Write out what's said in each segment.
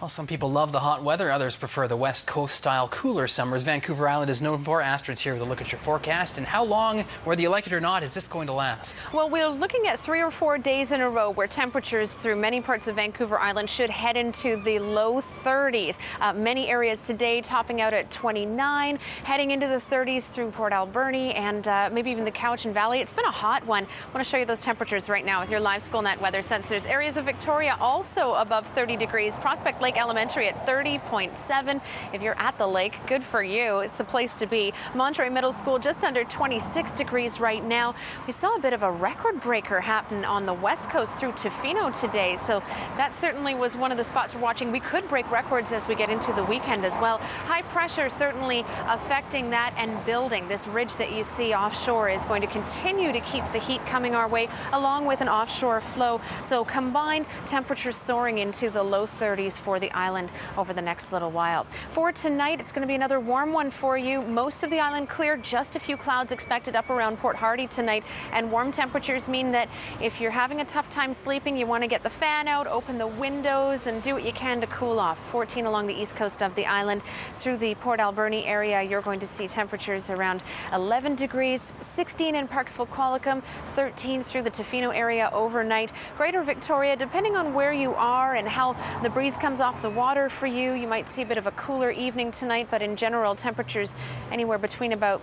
Well, some people love the hot weather, others prefer the West Coast style cooler summers Vancouver Island is known for. Astrid's here with a look at your forecast and how long, whether you like it or not, is this going to last? Well, we're looking at 3 or 4 days in a row where temperatures through many parts of Vancouver Island should head into the low 30s. Many areas today topping out at 29, heading into the 30s through Port Alberni and maybe even the Cowichan Valley. It's been a hot one. I want to show you those temperatures right now with your live SchoolNet weather sensors. Areas of Victoria also above 30 degrees. Prospect Lake Elementary at 30.7. If you're at the lake, good for you. It's the place to be. Monterey Middle School just under 26 degrees right now. We saw a bit of a record breaker happen on the west coast through Tofino today, so that certainly was one of the spots we're watching. We could break records as we get into the weekend as well. High pressure certainly affecting that and building. This ridge that you see offshore is going to continue to keep the heat coming our way along with an offshore flow. So combined temperatures soaring into the low 30s for the island over the next little while. For tonight, it's going to be another warm one for you. Most of the island clear, just a few clouds expected up around Port Hardy tonight. And warm temperatures mean that if you're having a tough time sleeping, you want to get the fan out, open the windows, and do what you can to cool off. 14 along the east coast of the island. Through the Port Alberni area, you're going to see temperatures around 11 degrees, 16 in Parksville Qualicum, 13 through the Tofino area overnight. Greater Victoria, depending on where you are and how the breeze comes off the water for you, you might see a bit of a cooler evening tonight, but in general, temperatures anywhere between about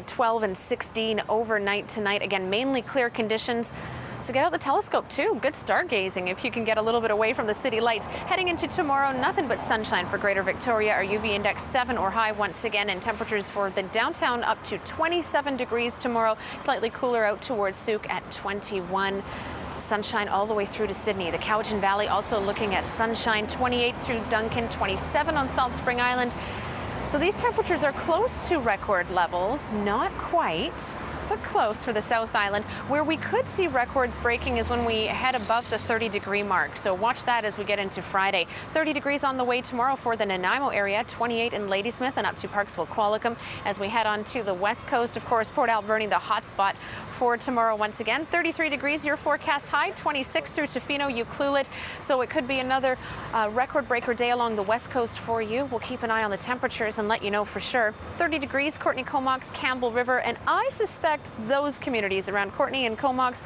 12 and 16 overnight tonight. Again, mainly clear conditions. So get out the telescope too. Good stargazing if you can get a little bit away from the city lights. Heading into tomorrow, nothing but sunshine for Greater Victoria. Our UV index 7 or high once again, and temperatures for the downtown up to 27 degrees tomorrow. Slightly cooler out towards Souk at 21. Sunshine all the way through to Sydney. The Cowichan Valley also looking at sunshine, 28 through Duncan, 27 on Salt Spring Island. So these temperatures are close to record levels, not quite, but close for the South Island. Where we could see records breaking is when we head above the 30-degree mark. So watch that as we get into Friday. 30 degrees on the way tomorrow for the Nanaimo area, 28 in Ladysmith and up to Parksville Qualicum. As we head on to the west coast, of course, Port Alberni, the hot spot for tomorrow once again. 33 degrees, your forecast high, 26 through Tofino, Ucluelet. So it could be another record breaker day along the west coast for you. We'll keep an eye on the temperatures and let you know for sure. 30 degrees, Courtenay Comox, Campbell River, and I suspect those communities around Courtenay and Comox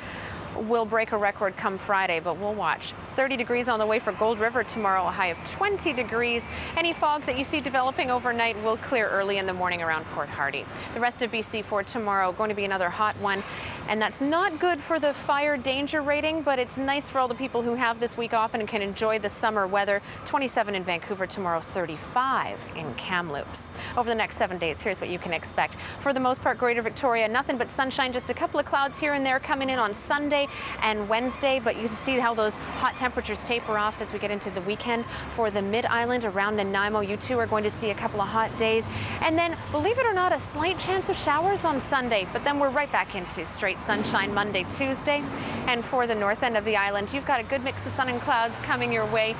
will break a record come Friday, but we'll watch. 30 degrees on the way for Gold River tomorrow, a high of 20 degrees. Any fog that you see developing overnight will clear early in the morning around Port Hardy. The rest of BC for tomorrow going to be another hot one, and that's not good for the fire danger rating, but it's nice for all the people who have this week off and can enjoy the summer weather. 27 in Vancouver tomorrow, 35 in Kamloops. Over the next 7 days, here's what you can expect. For the most part, Greater Victoria, nothing but sunshine, just a couple of clouds here and there coming in on Sunday and Wednesday, but you can see how those hot temperatures taper off as we get into the weekend. For the mid-island around Nanaimo, you too are going to see a couple of hot days. And then, believe it or not, a slight chance of showers on Sunday, but then we're right back into straight sunshine Monday, Tuesday. And for the north end of the island, you've got a good mix of sun and clouds coming your way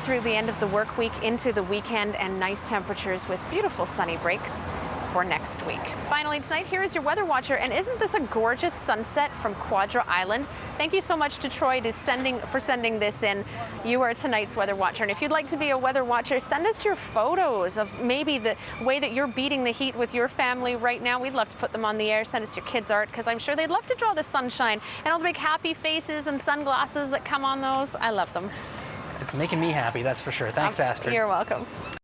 through the end of the work week into the weekend, and nice temperatures with beautiful sunny breaks for next week. Finally tonight, here is your weather watcher, and isn't this a gorgeous sunset from Quadra Island? Thank you so much to Troy for sending this in. You are tonight's weather watcher, and if you'd like to be a weather watcher, send us your photos of maybe the way that you're beating the heat with your family right now. We'd love to put them on the air. Send us your kids' art, because I'm sure they'd love to draw the sunshine and all the big happy faces and sunglasses that come on those. I love them. It's making me happy, that's for sure. Thanks, Astrid. You're welcome.